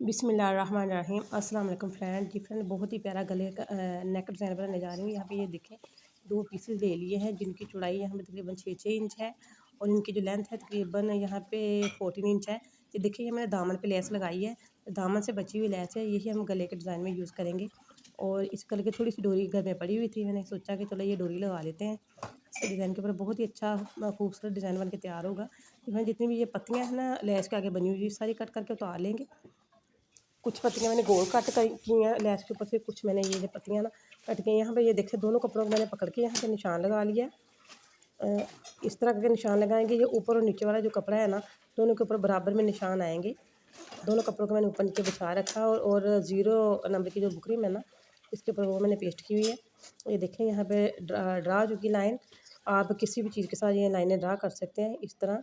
बिस्मिल्लाहिर्रहमानिर्रहीम। अस्सलाम वालेकुम फ्रेंड। फ्रेंड बहुत ही प्यारा गले का नेक डिज़ाइन बनाने जा रही हूँ। यहाँ पे ये देखें, दो पीसेस ले लिए हैं जिनकी चौड़ाई यहाँ पे तकरीबन 6 इंच है और इनकी जो लेंथ है तकरीबन यहाँ पे 14 इंच है। ये देखिए, ये मैंने दामन पे लेस लगाई है, दामन से बची हुई लेस है, यही हम गले के डिज़ाइन में यूज़ करेंगे। और इस गले की थोड़ी सी डोरी घर में पड़ी हुई थी, मैंने सोचा कि चलो ये डोरी लगा लेते हैं। इसके डिज़ाइन के ऊपर बहुत ही अच्छा खूबसूरत डिज़ाइन बन के तैयार होगा। तो जितनी भी ये पत्तियाँ हैं ना लेस के आगे बनी हुई, सारी कट करके उतार लेंगे। कुछ पत्तियाँ मैंने गोल कट की हैं लेस के ऊपर से, कुछ मैंने ये पत्तियाँ ना कट के यहाँ पे ये देखें, दोनों कपड़ों को मैंने पकड़ के यहाँ पे निशान लगा लिया है। इस तरह के निशान लगाएंगे, ये ऊपर और नीचे वाला जो कपड़ा है ना दोनों के ऊपर बराबर में निशान आएंगे। दोनों कपड़ों को मैंने ऊपर नीचे बिछा रखा और 0 नंबर की जो बुकरम है ना इसके ऊपर वो मैंने पेस्ट की हुई है। ये देखें, यहाँ पे ड्रा चुकी लाइन, आप किसी भी चीज़ के साथ ये लाइनें ड्रा कर सकते हैं इस तरह।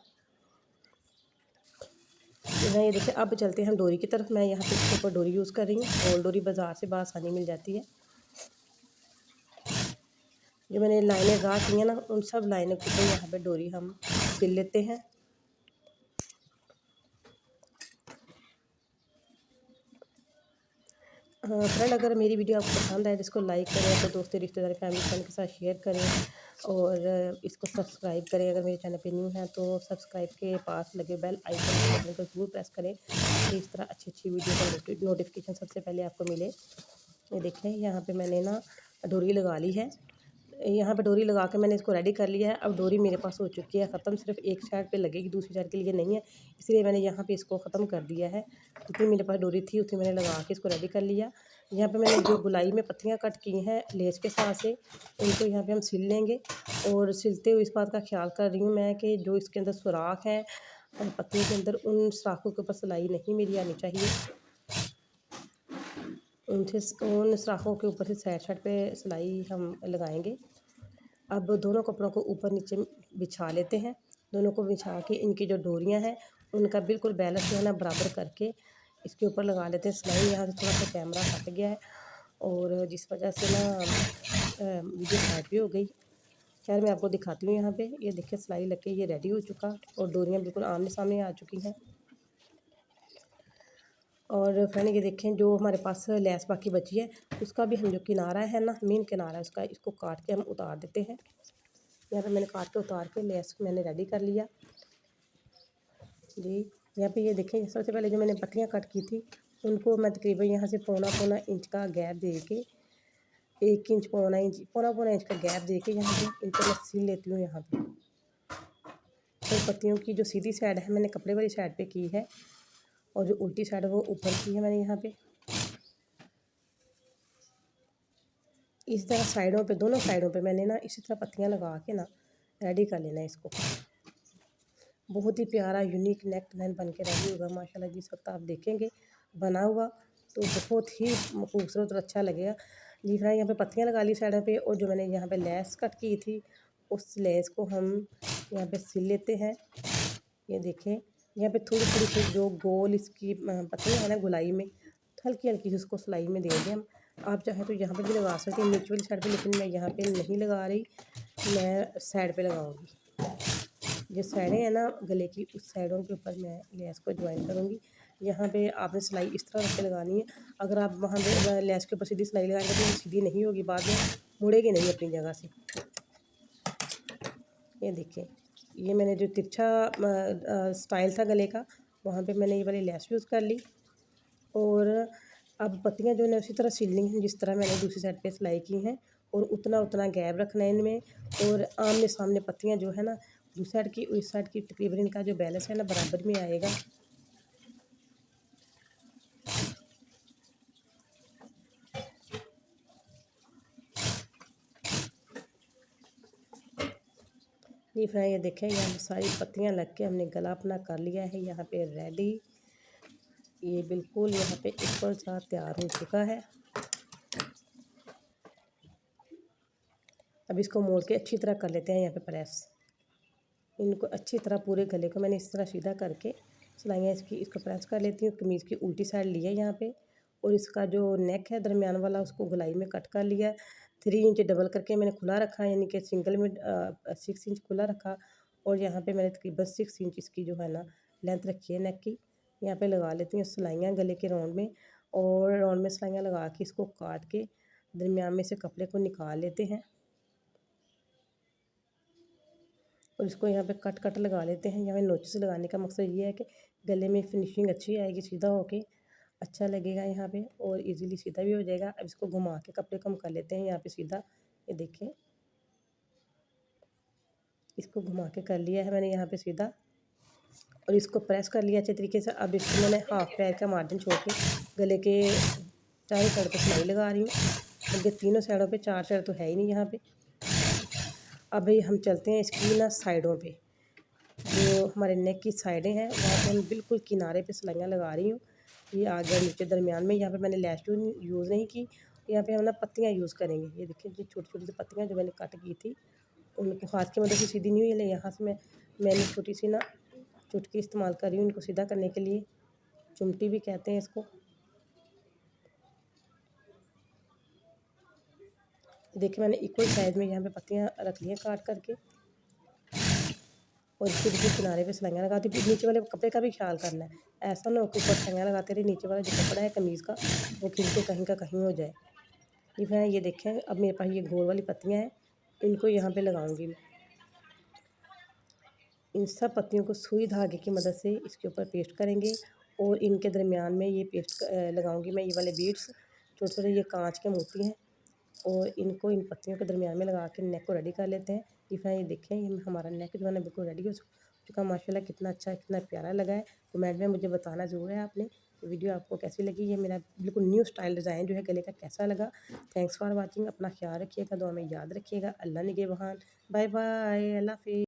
ये देखिए, अब चलते हैं हम डोरी की तरफ। मैं यहाँ पे इसके ऊपर डोरी यूज़ कर रही हूँ, गोल डोरी बाज़ार से आसानी मिल जाती है। जो मैंने लाइनें ड्रा की हैं ना उन सब लाइनों के ऊपर यहाँ पे डोरी हम सिल लेते हैं। फ्रेंड, अगर मेरी वीडियो आपको पसंद आए तो इसको लाइक करें, तो दोस्तों रिश्तेदार फैमिली फ्रेंड के साथ शेयर करें और इसको सब्सक्राइब करें। अगर मेरे चैनल पे न्यू है तो सब्सक्राइब के पास लगे बेल आइकन बटन को ज़रूर प्रेस करें कि इस तरह अच्छी वीडियो का नोटिफिकेशन सबसे पहले आपको मिले। ये देखें, यहाँ पे मैंने ना डोरी लगा ली है। यहाँ पे डोरी लगा के मैंने इसको रेडी कर लिया है। अब डोरी मेरे पास हो चुकी है ख़त्म, सिर्फ एक साइड पे लगेगी, दूसरी साइड के लिए नहीं है, इसलिए मैंने यहाँ पे इसको ख़त्म कर दिया है। जितनी मेरे पास डोरी थी उतनी मैंने लगा के इसको रेडी कर लिया। यहाँ पे मैंने जो गुलाई में पत्तियाँ कट की हैं लेस के साथ से, उनको यहाँ पे हम सिल लेंगे। और सिलते हुए इस बात का ख्याल कर रही हूँ मैं कि जो इसके अंदर सुराख है पत्तियों के अंदर, उन सुराखों के ऊपर सिलाई नहीं मेरी आनी चाहिए। उन सुराखों के ऊपर से साइड पे सिलाई हम लगाएंगे। अब दोनों कपड़ों को ऊपर नीचे बिछा लेते हैं। दोनों को बिछा के इनकी जो डोरियां हैं उनका बिल्कुल बैलेंस जो है ना बराबर करके इसके ऊपर लगा लेते हैं सिलाई। यहाँ से थोड़ा सा कैमरा हट गया है और जिस वजह से ना वीडियो स्टार्ट भी हो गई। खैर, मैं आपको दिखाती हूँ। यहाँ पे ये देखिए, सिलाई लग के ये रेडी हो चुका और डोरियाँ बिल्कुल आमने सामने आ चुकी हैं। और फ्रेंड, ये देखें, जो हमारे पास लेस बाकी बची है उसका भी हम जो किनारा है ना मेन किनारा है उसका, इसको काट के हम उतार देते हैं। यहाँ पे मैंने काट के उतार के लेस मैंने रेडी कर लिया जी। यहाँ पे ये देखें, सबसे पहले जो मैंने पत्तियाँ कट की थी उनको मैं तकरीबन यहाँ से पौना इंच का गैप दे के 1 इंच पौना इंच का गैप दे के यहाँ पे इनको मैं सिल लेती हूँ। यहाँ पे तो पत्तियों की जो सीधी साइड है मैंने कपड़े वाली साइड पे की है और जो उल्टी साइड है वो ऊपर की है मैंने। यहाँ पे इस तरह साइडों पे, दोनों साइडों पे मैंने ना इसी तरह पत्तियाँ लगा के ना रेडी कर लेना है इसको। बहुत ही प्यारा यूनिक नेक डिज़ाइन बन के रेडी होगा माशाल्लाह। जिस वक्त आप देखेंगे बना हुआ तो बहुत ही खूबसूरत और अच्छा लगेगा जी। फ्रेंड, यहाँ पे पत्तियाँ लगा ली साइडों पे और जो मैंने यहाँ पे लेस कट की थी उस लेस को हम यहाँ पे सिल लेते हैं। ये देखें, यहाँ पे थोड़ी थोड़ी सी जो गोल इसकी पत्तियाँ हैं ना गुलाई में, हल्की हल्की सी उसको सिलाई में देंगे हम। आप चाहें तो यहाँ पे भी लगा सकते हैं नीचे वाली साइड पे, लेकिन मैं यहाँ पे नहीं लगा रही, मैं साइड पे लगाऊंगी। जो साइडें हैं ना गले की उस साइडों के ऊपर मैं लेस को ज्वाइन करूँगी। यहाँ पे आपने सिलाई इस तरह रख के लगानी है। अगर आप वहाँ पे लेस के ऊपर सीधी सिलाई लगाएंगे तो सीधी नहीं होगी, बाद में मुड़ेगी नहीं अपनी जगह से। ये देखिए, ये मैंने जो तिरछा स्टाइल था गले का वहाँ पे मैंने ये वाली लेस यूज़ कर ली। और अब पत्तियाँ जो है उसी तरह सिलनी हैं जिस तरह मैंने दूसरी साइड पे सिलाई की हैं और उतना उतना गैप रखना है इनमें। और आमने सामने पत्तियाँ जो है ना दूसरी साइड की उस साइड की तकरीबन इनका जो बैलेंस है ना बराबर में आएगा। जी फ्रेंड, ये देखें, यहाँ सारी पत्तियाँ लग के हमने गला अपना कर लिया है यहाँ पे रेडी। ये बिल्कुल यहाँ पे ऊपर सा तैयार हो चुका है। अब इसको मोड़ के अच्छी तरह कर लेते हैं यहाँ पे प्रेस। इनको अच्छी तरह पूरे गले को मैंने इस तरह सीधा करके सिलाइयाँ इसको प्रेस कर लेती हूँ। कमीज़ की उल्टी साइड ली है यहाँ पे और इसका जो नेक है दरमियान वाला उसको गुलाई में कट कर लिया। 3 इंच डबल करके मैंने खुला रखा, यानी कि सिंगल में 6 इंच खुला रखा और यहाँ पे मैंने तकरीबन 6 इंच इसकी जो है ना लेंथ रखी है नेक की। यहाँ पे लगा लेती हूँ सिलाइयाँ गले के राउंड में, और राउंड में सिलाइयाँ लगा के इसको काट के दरमियान में से कपड़े को निकाल लेते हैं और इसको यहाँ पे कट कट लगा लेते हैं। यहाँ पे नोच से लगाने का मकसद ये है कि गले में फिनिशिंग अच्छी आएगी, सीधा होके अच्छा लगेगा यहाँ पे और इजीली सीधा भी हो जाएगा। अब इसको घुमा के कपड़े को हम कर लेते हैं यहाँ पे सीधा। ये देखें, इसको घुमा के कर लिया है मैंने यहाँ पे सीधा और इसको प्रेस कर लिया अच्छे तरीके से। अब इसको मैंने हाफ पैर का मार्जिन छोड़ के गले के चारों साइड पे सिलाई लगा रही हूँ, क्योंकि तीनों साइडों पे, चार साइड तो है ही नहीं यहाँ पे। अब हम चलते हैं इसकी ना साइडों पे, जो हमारे नेक की साइडें हैं वहाँ पे हम बिल्कुल किनारे पे सिलाइयाँ लगा रही हूँ। ये आगे और नीचे दरमियान में, यहाँ पे मैंने लैस यूज़ नहीं की। यहाँ पे हम ना पत्तियाँ यूज़ करेंगे। ये देखिए, ये छोटी छोटी सी पत्तियाँ जो मैंने कट की थी, उनको हाथ की मदद से सीधी नहीं हुई, यहाँ से मैंने छोटी सी ना चुटकी इस्तेमाल कर रही हूँ इनको सीधा करने के लिए। चुमटी भी कहते हैं इसको। देखिए, मैंने इक्वल साइज में यहाँ पे पत्तियाँ रख ली हैं काट करके और इसके देखिए किनारे पे सिलाइयाँ लगाती हूँ। नीचे वाले कपड़े का भी ख्याल करना है, ऐसा ना हो कि ऊपर सिलाइयाँ लगाते रहे, नीचे वाला जो कपड़ा है कमीज़ का वो खिल के कहीं का कहीं हो जाए। ये फिर ये देखें, अब मेरे पास ये गोल वाली पत्तियाँ हैं, इनको यहाँ पे लगाऊंगी मैं। इन सब पत्तियों को सुई धागे की मदद से इसके ऊपर पेस्ट करेंगे और इनके दरमियान में ये पेस्ट लगाऊंगी मैं। ये वाले बीड्स छोटे छोटे ये कांच के मोती हैं और इनको इन पत्तियों के दरमियान में लगा के नेक को रेडी कर लेते हैं। ये देखें, ये हमारा नेक जो है ना बिल्कुल रेडी हो चुका। माशाल्लाह कितना अच्छा, कितना प्यारा लगा है। कमेंट में मुझे बताना ज़रूर है आपने वीडियो आपको कैसी लगी। ये मेरा बिल्कुल न्यू स्टाइल डिज़ाइन जो है गले का कैसा लगा। Thanks for watching. अपना ख्याल रखिएगा, दुआ में याद रखिएगा। अल्लाह निगहबान। बाय बाय, अल्लाह हाफिज़।